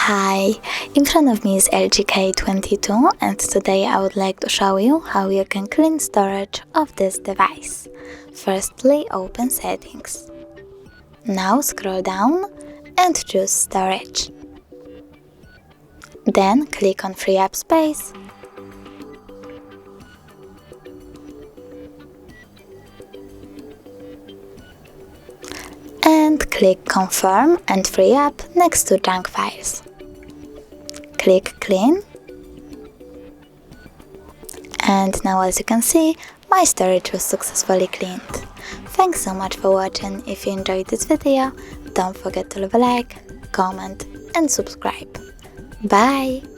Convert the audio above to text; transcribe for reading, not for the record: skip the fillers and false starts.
Hi, in front of me is LG K22 and today I would like to show you how you can clean storage of this device. Firstly, open Settings. Now scroll down and choose Storage. Then click on Free Up Space and click Confirm and Free Up next to Junk Files. Click Clean, and now as you can see, my storage was successfully cleaned. Thanks so much for watching. If you enjoyed this video, don't forget to leave a like, comment and subscribe. Bye!